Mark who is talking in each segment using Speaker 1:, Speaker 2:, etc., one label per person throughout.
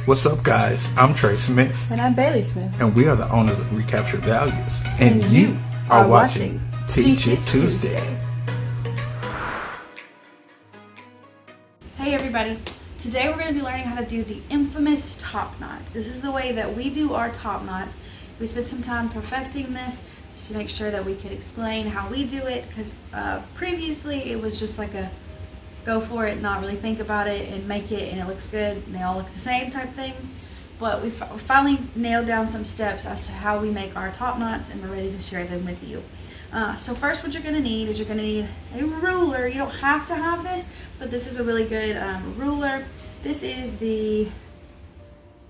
Speaker 1: What's up, guys? I'm Trey Smith.
Speaker 2: And I'm Bailey Smith.
Speaker 1: And we are the owners of Recaptured Values. And you are watching Teach It Tuesday.
Speaker 2: Hey everybody. Today we're going to be learning how to do the infamous top knot. This is the way that we do our top knots. We spent some time perfecting this just to make sure that we could explain how we do it, because previously it was just like a go for it, not really think about it, and make it, and it looks good, and they all look the same type thing. But we finally nailed down some steps as to how we make our top knots, and we're ready to share them with you. So first, what you're going to need is a ruler. You don't have to have this, but this is a really good ruler. This is the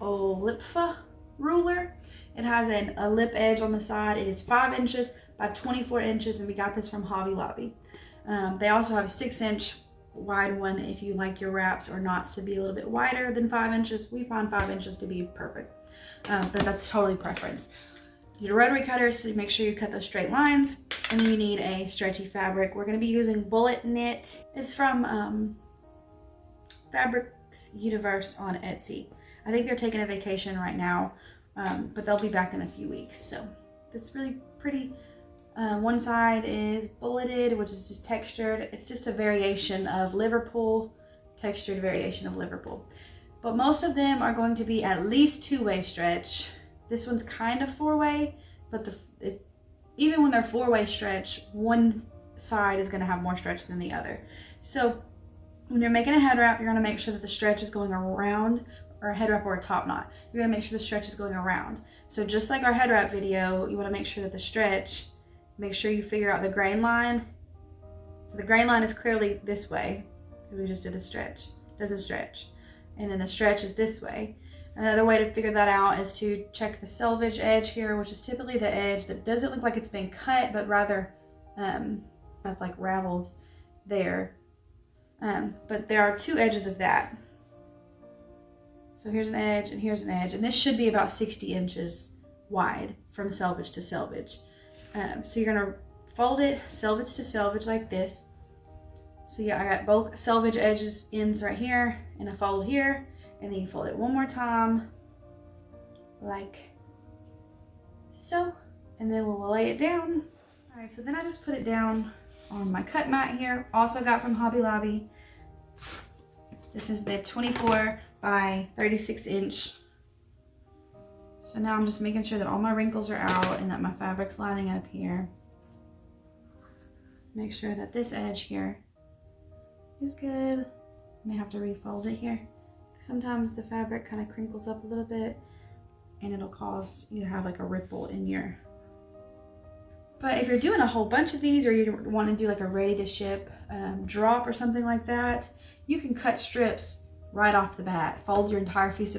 Speaker 2: Olipfa ruler. It has a lip edge on the side. It is 5 inches by 24 inches, and we got this from Hobby Lobby. They also have a 6-inch wide one if you like your wraps or knots to be a little bit wider than 5 inches. We find 5 inches to be perfect, but that's totally preference. You need a rotary cutter, so make sure you cut those straight lines, and then you need a stretchy fabric. We're going to be using Bullet Knit. It's from Fabrics Universe on Etsy. I think they're taking a vacation right now, but they'll be back in a few weeks. So that's really pretty. One side is bulleted, which is just textured. It's just a variation of Liverpool, textured variation of Liverpool. But most of them are going to be at least 2-way stretch. This one's kind of 4-way, but even when they're 4-way stretch, one side is going to have more stretch than the other. So when you're making a head wrap, you're going to make sure that the stretch is going around, or a head wrap or a top knot. You're going to make sure the stretch is going around. So just like our head wrap video, you want to make sure that the stretch, make sure you figure out the grain line. So the grain line is clearly this way, because we just did a stretch. It doesn't stretch. And then the stretch is this way. Another way to figure that out is to check the selvage edge here, which is typically the edge that doesn't look like it's been cut, but rather like raveled there. But there are 2 edges of that. So here's an edge and here's an edge, and this should be about 60 inches wide from selvage to selvage. So you're gonna fold it selvage to selvage like this. So yeah, I got both selvage edges ends right here and a fold here, and then you fold it one more time like so, and then we'll lay it down. All right, so then I just put it down on my cut mat here, also got from Hobby Lobby. This is the 24 by 36 inch. So now I'm just making sure that all my wrinkles are out and that my fabric's lining up here. Make sure that this edge here is good. I may have to refold it here. Sometimes the fabric kind of crinkles up a little bit, and it'll cause you to have like a ripple in your. But if you're doing a whole bunch of these, or you want to do like a ready to ship drop or something like that, you can cut strips right off the bat. Fold your entire piece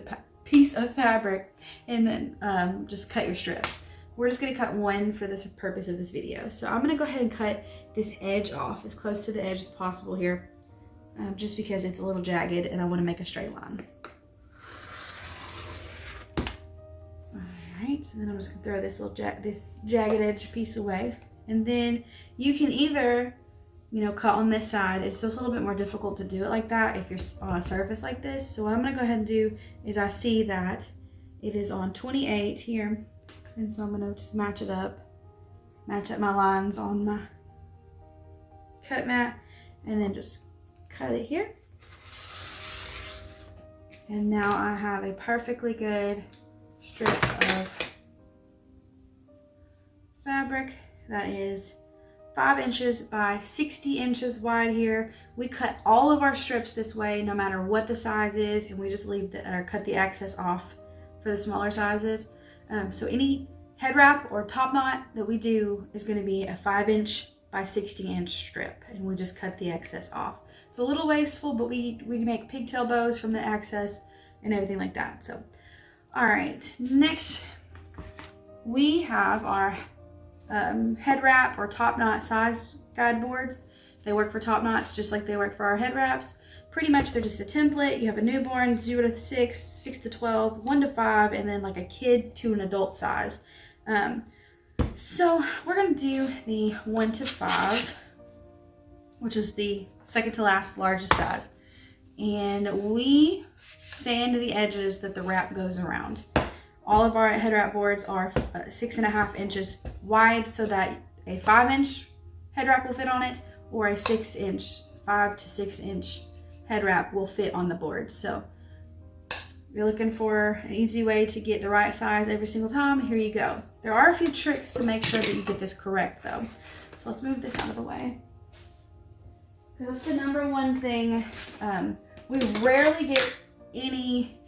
Speaker 2: of fabric, and then just cut your strips. We're just going to cut one for the purpose of this video. So I'm going to go ahead and cut this edge off as close to the edge as possible here, just because it's a little jagged and I want to make a straight line. Alright, so then I'm just going to throw this little jagged edge piece away, and then you can either cut on this side. It's just a little bit more difficult to do it like that if you're on a surface like this. So what I'm going to go ahead and do is, I see that it is on 28 here, and so I'm going to just match up my lines on my cut mat, and then just cut it here. And now I have a perfectly good strip of fabric that is 5 inches by 60 inches wide here. We cut all of our strips this way, no matter what the size is, and we just cut the excess off for the smaller sizes. So any head wrap or top knot that we do is going to be a 5-inch by 60-inch strip, and we just cut the excess off. It's a little wasteful, but we make pigtail bows from the excess and everything like that. So, all right, next we have our head wrap or top knot size guide boards. They work for top knots just like they work for our head wraps. Pretty much they're just a template. You have a newborn, 0 to 6, 6 to 12, 1 to 5, and then like a kid to an adult size. So we're going to do the 1 to 5, which is the second to last largest size. And we sand the edges that the wrap goes around. All of our head wrap boards are 6.5 inches wide so that a 5-inch head wrap will fit on it, or a 6-inch, 5 to 6 inch head wrap will fit on the board. So if you're looking for an easy way to get the right size every single time, here you go. There are a few tricks to make sure that you get this correct though. So let's move this out of the way. Because that's the number one thing. We rarely get any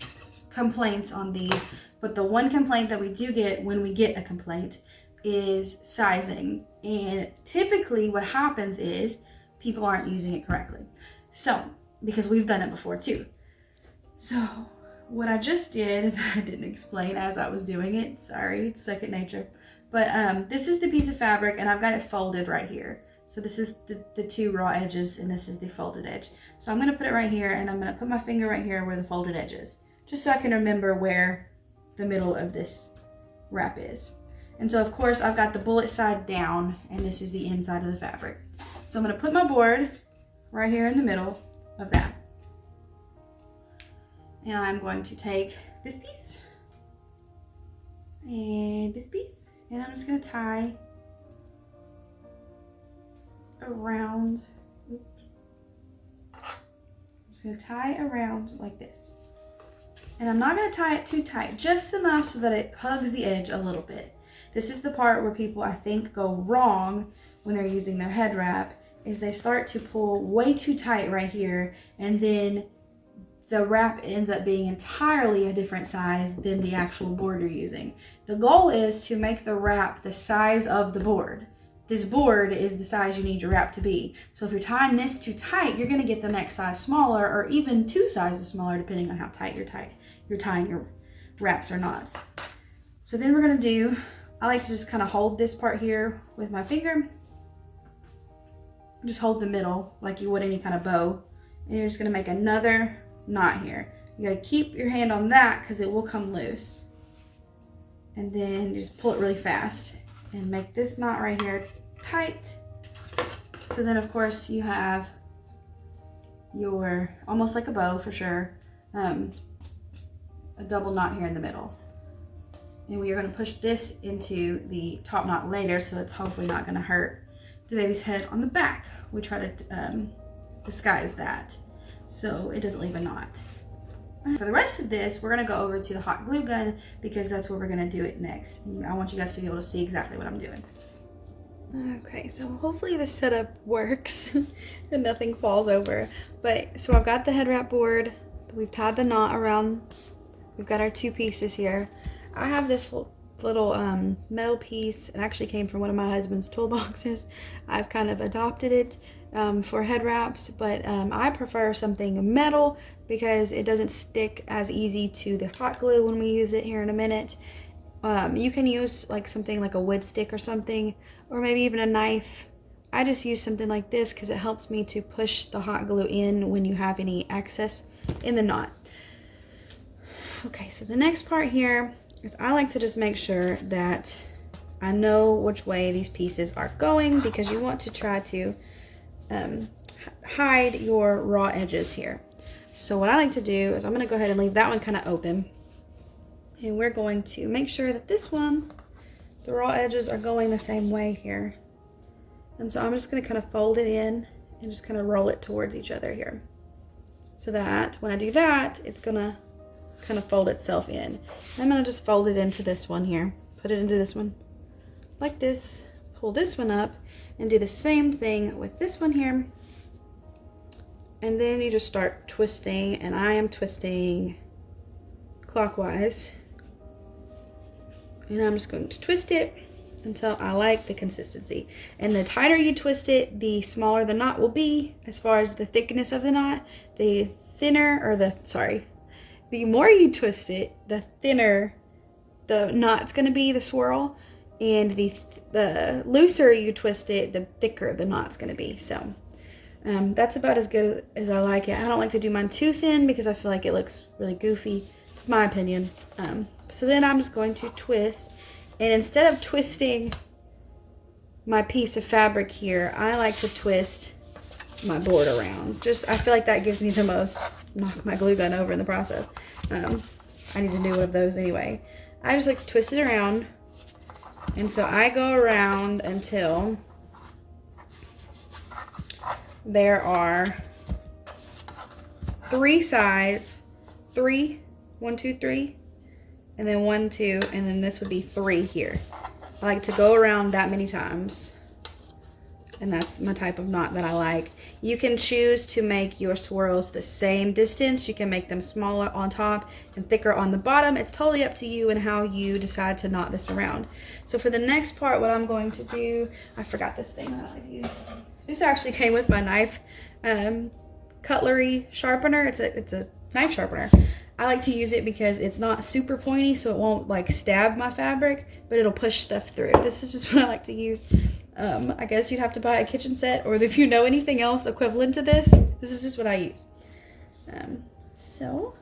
Speaker 2: complaints on these, but the one complaint that we do get when we get a complaint is sizing. And typically what happens is people aren't using it correctly. So, because we've done it before too. So, what I just did, I didn't explain as I was doing it, sorry, it's second nature. But this is the piece of fabric and I've got it folded right here. So this is the two raw edges and this is the folded edge. So I'm gonna put it right here and I'm gonna put my finger right here where the folded edge is, just so I can remember where the middle of this wrap is. And so of course I've got the bullet side down and this is the inside of the fabric. So I'm gonna put my board right here in the middle of that. And I'm going to take this piece and this piece, and I'm just gonna tie around, I'm just gonna tie around like this. And I'm not gonna tie it too tight, just enough so that it hugs the edge a little bit. This is the part where people, I think, go wrong when they're using their head wrap, is they start to pull way too tight right here, and then the wrap ends up being entirely a different size than the actual board you're using. The goal is to make the wrap the size of the board. This board is the size you need your wrap to be. So if you're tying this too tight, you're gonna get the next size smaller, or even 2 sizes smaller, depending on how tight you're tying your wraps or knots. So then we're gonna do, I like to just kind of hold this part here with my finger. Just hold the middle like you would any kind of bow. And you're just gonna make another knot here. You gotta keep your hand on that because it will come loose. And then you just pull it really fast and make this knot right here tight. So then of course you have your, almost like a bow for sure, a double knot here in the middle. And we are gonna push this into the top knot later, so it's hopefully not gonna hurt the baby's head on the back. We try to disguise that so it doesn't leave a knot. For the rest of this, we're gonna go over to the hot glue gun because that's where we're gonna do it next. I want you guys to be able to see exactly what I'm doing. Okay, so hopefully this setup works and nothing falls over. But so I've got the head wrap board, we've tied the knot around, we've got our 2 pieces here. I have this little metal piece. It actually came from one of my husband's toolboxes. I've kind of adopted it for head wraps, but I prefer something metal because it doesn't stick as easy to the hot glue when we use it here in a minute. You can use like something like a wood stick or something, or maybe even a knife. I just use something like this because it helps me to push the hot glue in when you have any excess in the knot. Okay, so the next part here is I like to just make sure that I know which way these pieces are going, because you want to try to hide your raw edges here. So what I like to do is I'm going to go ahead and leave that one kind of open, and we're going to make sure that this one, the raw edges are going the same way here. And so I'm just going to kind of fold it in and just kind of roll it towards each other here, so that when I do that, it's going to kind of fold itself in. I'm going to just fold it into this one here, put it into this one like this, pull this one up, and do the same thing with this one here. And then you just start twisting, and I am twisting clockwise, and I'm just going to twist it until I like the consistency. And the tighter you twist it, the smaller the knot will be as far as the thickness of the knot. The more you twist it, the thinner the knot's going to be, the swirl, and the looser you twist it, the thicker the knot's going to be. So that's about as good as I like it. I don't like to do mine too thin because I feel like it looks really goofy. It's my opinion. So then I'm just going to twist, and instead of twisting my piece of fabric here, I like to twist my board around. I feel like that gives me the most knock my glue gun over in the process. I need a new one of those anyway. I just like to twist it around. And so I go around until there are 3 sides. 3, 1, 2, 3, and then 1, 2, and then this would be 3 here. I like to go around that many times, and that's my type of knot that I like. You can choose to make your swirls the same distance. You can make them smaller on top and thicker on the bottom. It's totally up to you and how you decide to knot this around. So for the next part, what I'm going to do, I forgot this thing that I like to use. This actually came with my knife cutlery sharpener. It's a knife sharpener. I like to use it because it's not super pointy, so it won't like stab my fabric, but it'll push stuff through. This is just what I like to use. I guess you'd have to buy a kitchen set, or if you know anything else equivalent to this, this is just what I use. So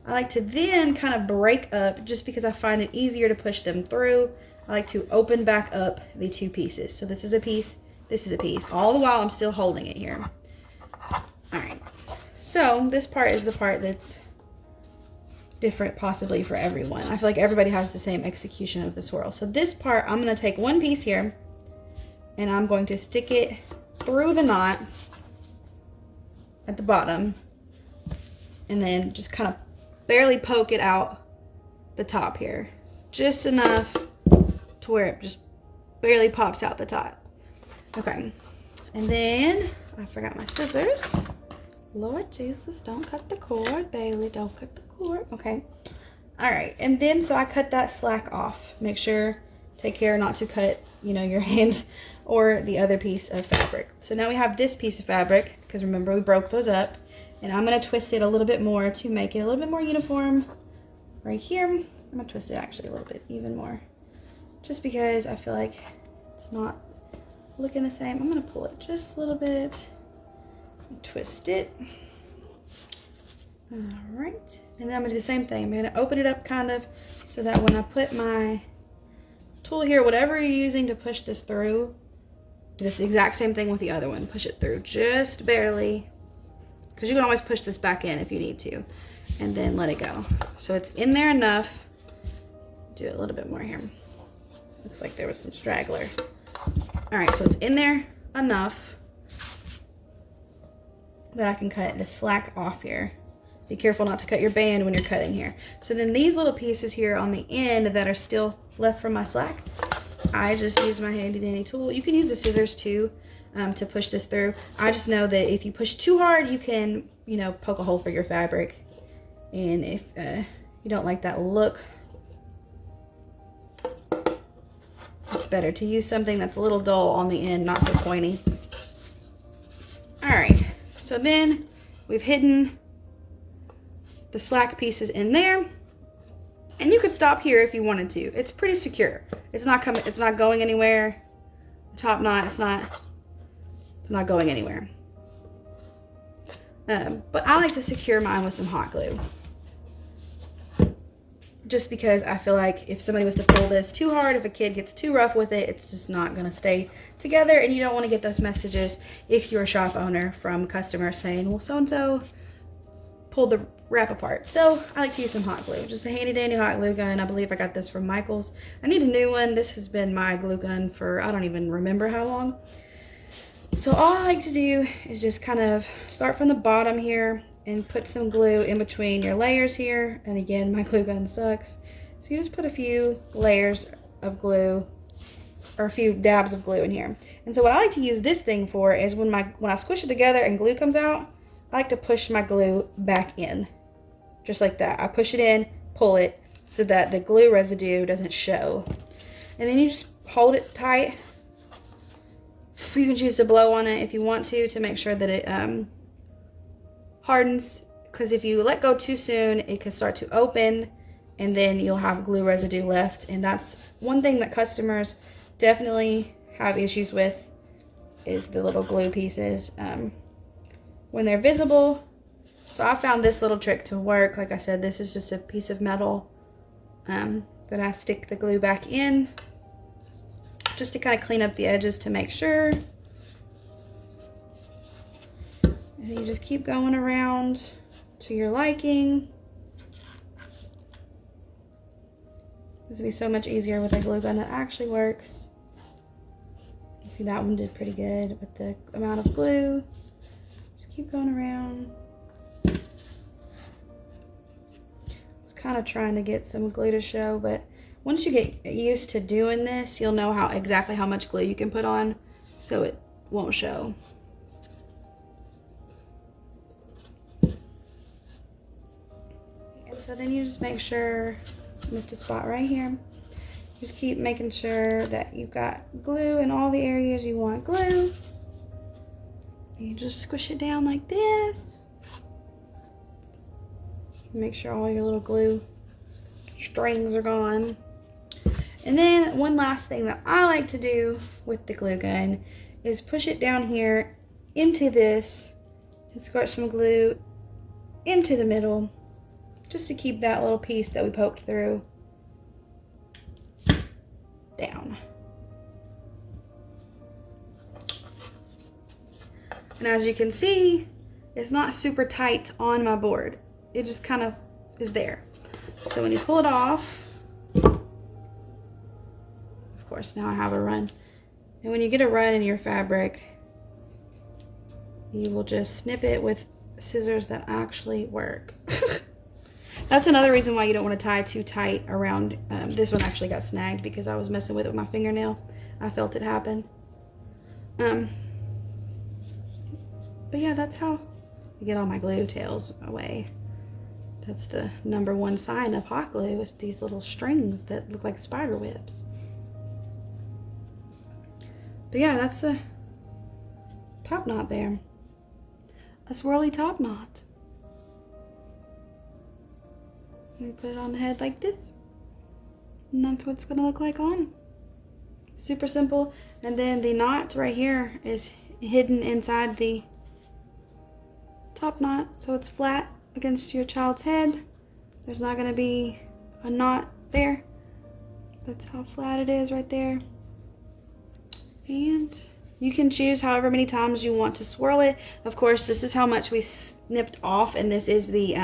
Speaker 2: I like to then kind of break up, just because I find it easier to push them through. I like to open back up the 2 pieces. So this is a piece, this is a piece, all the while I'm still holding it here. All right, so this part is the part that's different possibly for everyone. I feel like everybody has the same execution of the swirl. So this part, I'm going to take 1 piece here, and I'm going to stick it through the knot at the bottom, and then just kind of barely poke it out the top here, just enough to where it just barely pops out the top. Okay, and then I forgot my scissors. Lord Jesus, don't cut the cord, Bailey, don't cut the cord. Okay, all right, and then so I cut that slack off. Make sure, take care not to cut, you know, your hand or the other piece of fabric. So now we have this piece of fabric, because remember we broke those up, and I'm going to twist it a little bit more to make it a little bit more uniform right here. I'm going to twist it actually a little bit even more, just because I feel like it's not looking the same. I'm going to pull it just a little bit, twist it. All right, and then I'm going to do the same thing. I'm going to open it up kind of so that when I put my tool here, whatever you're using to push this through, do this exact same thing with the other one. Push it through just barely, because you can always push this back in if you need to, and then let it go. So it's in there enough. Do a little bit more here. Looks like there was some straggler. All right, so it's in there enough that I can cut the slack off here. Be careful not to cut your band when you're cutting here. So then these little pieces here on the end that are still left from my slack, I just use my handy dandy tool. You can use the scissors too to push this through. I just know that if you push too hard, you can, you know, poke a hole for your fabric. And if you don't like that look, it's better to use something that's a little dull on the end, not so pointy. All right, so then we've hidden the slack pieces in there, and you could stop here if you wanted to. It's pretty secure. It's not coming. It's not going anywhere. The top knot. It's not going anywhere. But I like to secure mine with some hot glue, just because I feel like if somebody was to pull this too hard, if a kid gets too rough with it, it's just not going to stay together, and you don't want to get those messages if you're a shop owner from customers saying, well, so-and-so pulled the wrap apart. So I like to use some hot glue, just a handy dandy hot glue gun. I believe I got this from Michael's. I need a new one. This has been my glue gun for I don't even remember how long. So all I like to do is just kind of start from the bottom here and put some glue in between your layers here. And again, my glue gun sucks. So you just put a few layers of glue, or a few dabs of glue in here. And so what I like to use this thing for is when I squish it together and glue comes out, I like to push my glue back in, just like that. I push it in, pull it, so that the glue residue doesn't show. And then you just hold it tight. You can choose to blow on it if you want to make sure that it hardens, because if you let go too soon, it can start to open, and then you'll have glue residue left. And that's one thing that customers definitely have issues with, is the little glue pieces when they're visible. So I found this little trick to work. Like I said, this is just a piece of metal that I stick the glue back in, just to kind of clean up the edges to make sure. And you just keep going around to your liking. This will be so much easier with a glue gun that actually works. You see that one did pretty good with the amount of glue. Just keep going around. I was kind of trying to get some glue to show, but once you get used to doing this, you'll know exactly how much glue you can put on so it won't show. And so then you just make sure, missed a spot right here. Just keep making sure that you've got glue in all the areas you want glue. And you just squish it down like this. Make sure all your little glue strings are gone. And then one last thing that I like to do with the glue gun is push it down here into this and squirt some glue into the middle just to keep that little piece that we poked through down. And as you can see, it's not super tight on my board. It just kind of is there. So when you pull it off, of course now I have a run. And when you get a run in your fabric, you will just snip it with scissors that actually work. That's another reason why you don't want to tie too tight around. This one actually got snagged because I was messing with it with my fingernail. I felt it happen. But yeah, that's how I get all my glue tails away. That's the #1 sign of hot glue, is these little strings that look like spider webs. But yeah, that's the top knot there. A swirly top knot. And put it on the head like this. And that's what it's gonna look like on. Super simple. And then the knot right here is hidden inside the top knot, so it's flat against your child's head. There's not gonna be a knot there. That's how flat it is right there. And you can choose however many times you want to swirl it. Of course, this is how much we snipped off, and this is the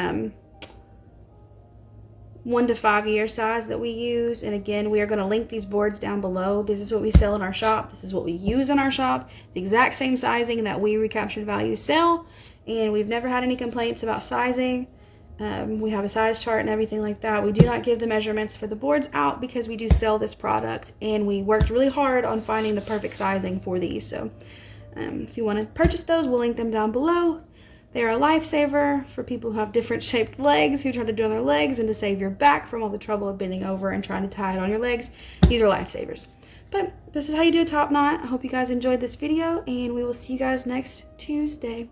Speaker 2: 1 to 5 year size that we use. And again, we are going to link these boards down below. This is what we sell in our shop. This is what we use in our shop. It's the exact same sizing that we Recaptured Values sell, and we've never had any complaints about sizing. We have a size chart and everything like that. We do not give the measurements for the boards out because we do sell this product, and we worked really hard on finding the perfect sizing for these. So if you want to purchase those, we'll link them down below. They are a lifesaver for people who have different shaped legs, who try to do it on their legs, and to save your back from all the trouble of bending over and trying to tie it on your legs. These are lifesavers. But this is how you do a top knot. I hope you guys enjoyed this video, and we will see you guys next Tuesday.